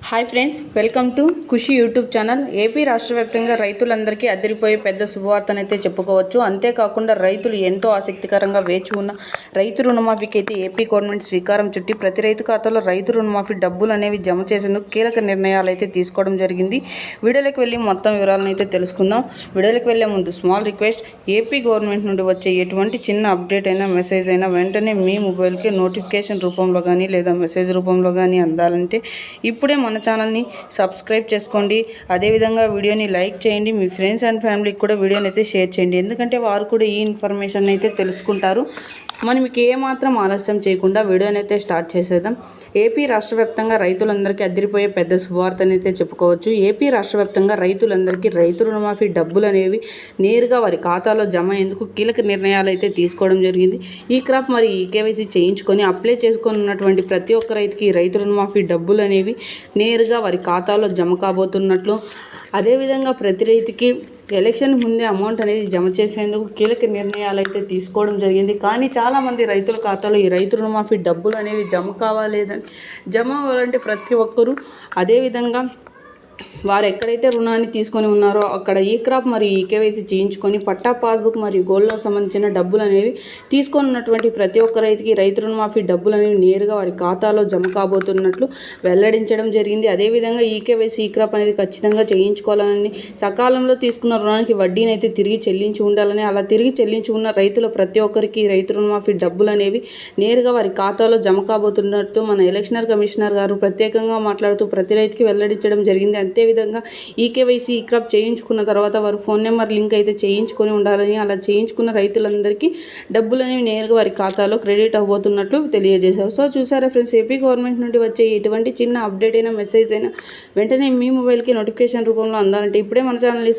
Hi friends, welcome to Khushi YouTube channel. AP రాష్ట్ర వ్యాప్తంగా రైతులందరికీ అదిరిపోయే పెద్ద శుభవార్తనైతే చెప్పుకోవచ్చు. అంతేకాకుండా రైతులు ఎంతో ఆసక్తికరంగా వేచి ఉన్న రైతు రుణమాఫీకి అయితే ఏపీ గవర్నమెంట్ శ్రీకారం చుట్టి ప్రతి రైతు ఖాతాలో రైతు రుణమాఫీ డబ్బులు అనేవి జమ చేసేందుకు కీలక నిర్ణయాలు అయితే తీసుకోవడం జరిగింది. వీడియోలోకి వెళ్ళి మొత్తం వివరాలను అయితే తెలుసుకుందాం. వీడియోలోకి వెళ్ళే ముందు స్మాల్ రిక్వెస్ట్, ఏపీ గవర్నమెంట్ నుండి వచ్చే ఎటువంటి చిన్న అప్డేట్ అయినా మెసేజ్ అయినా వెంటనే మీ మొబైల్కి నోటిఫికేషన్ రూపంలో కానీ లేదా మెసేజ్ రూపంలో కానీ అందాలంటే ఇప్పుడే మన ఛానల్ని సబ్స్క్రైబ్ చేసుకోండి. అదేవిధంగా వీడియోని లైక్ చేయండి. మీ ఫ్రెండ్స్ అండ్ ఫ్యామిలీకి కూడా వీడియోని అయితే షేర్ చేయండి, ఎందుకంటే వారు కూడా ఈ ఇన్ఫర్మేషన్ అయితే తెలుసుకుంటారు. మనం మీకు ఏమాత్రం ఆలస్యం చేయకుండా వీడియోని అయితే స్టార్ట్ చేసేద్దాం. ఏపీ రాష్ట్ర వ్యాప్తంగా రైతులందరికీ అదిరిపోయే పెద్ద శుభవార్తని అయితే చెప్పుకోవచ్చు. ఏపీ రాష్ట్ర వ్యాప్తంగా రైతులందరికీ రైతు రుణమాఫీ డబ్బులు అనేవి నేరుగా వారి ఖాతాలో జమ అయ్యేందుకు కీలక నిర్ణయాలు అయితే తీసుకోవడం జరిగింది. ఈ క్రాప్ మరి ఈ కేవైసీ చేయించుకొని అప్లై చేసుకొని ఉన్నటువంటి ప్రతి ఒక్క రైతుకి రైతు రుణమాఫీ డబ్బులు అనేవి నేరుగా వారి ఖాతాలో జమ కాబోతున్నట్లు, అదేవిధంగా ప్రతి రైతుకి ఎలక్షన్ ముందే అమౌంట్ అనేది జమ చేసేందుకు కీలక నిర్ణయాలు అయితే తీసుకోవడం జరిగింది. కానీ చాలామంది రైతుల ఖాతాలో ఈ రైతు రుణమాఫీ డబ్బులు అనేవి జమ కావాలేదని జమ అవ్వాలంటే ప్రతి ఒక్కరూ అదేవిధంగా వారు ఎక్కడైతే రుణాన్ని తీసుకొని ఉన్నారో అక్కడ ఈ క్రాప్ మరియు ఈ కేవైసీ చేయించుకొని పట్టా పాస్బుక్ మరియు గోల్డ్ లోన్ సంబంధించిన డబ్బులు అనేవి తీసుకొని ఉన్నటువంటి ప్రతి ఒక్క రైతుకి రైతు రుణమాఫీ డబ్బులు అనేవి నేరుగా వారి ఖాతాలో జమ కాబోతున్నట్లు వెల్లడించడం జరిగింది. అదేవిధంగా ఈ కేవైసీ ఈ క్రాప్ అనేది ఖచ్చితంగా చేయించుకోవాలని, సకాలంలో తీసుకున్న రుణానికి వడ్డీని అయితే తిరిగి చెల్లించి ఉండాలని, అలా తిరిగి చెల్లించి ఉన్న రైతుల ప్రతి ఒక్కరికి రైతు రుణమాఫీ డబ్బులు అనేవి నేరుగా వారి ఖాతాలో జమ కాబోతున్నట్టు మన ఎలక్షన్ కమిషనర్ గారు ప్రత్యేకంగా మాట్లాడుతూ ప్రతి రైతుకి వెల్లడించడం జరిగింది. అంతేవిధంగా ఈకేవైసీ ఈ క్రాప్ చేయించుకున్న తర్వాత వారు ఫోన్ నెంబర్ లింక్ అయితే చేయించుకొని ఉండాలని, అలా చేయించుకున్న రైతులందరికీ డబ్బులు అనేవి నేరుగా వారి ఖాతాలో క్రెడిట్ అవ్వబోతున్నట్లు తెలియజేశారు. సో చూసారా ఫ్రెండ్స్, ఏపీ గవర్నమెంట్ నుండి వచ్చే ఎటువంటి చిన్న అప్డేట్ అయినా మెసేజ్ అయినా వెంటనే మీ మొబైల్కి నోటిఫికేషన్ రూపంలో అందాలంటే ఇప్పుడే మన ఛానల్ని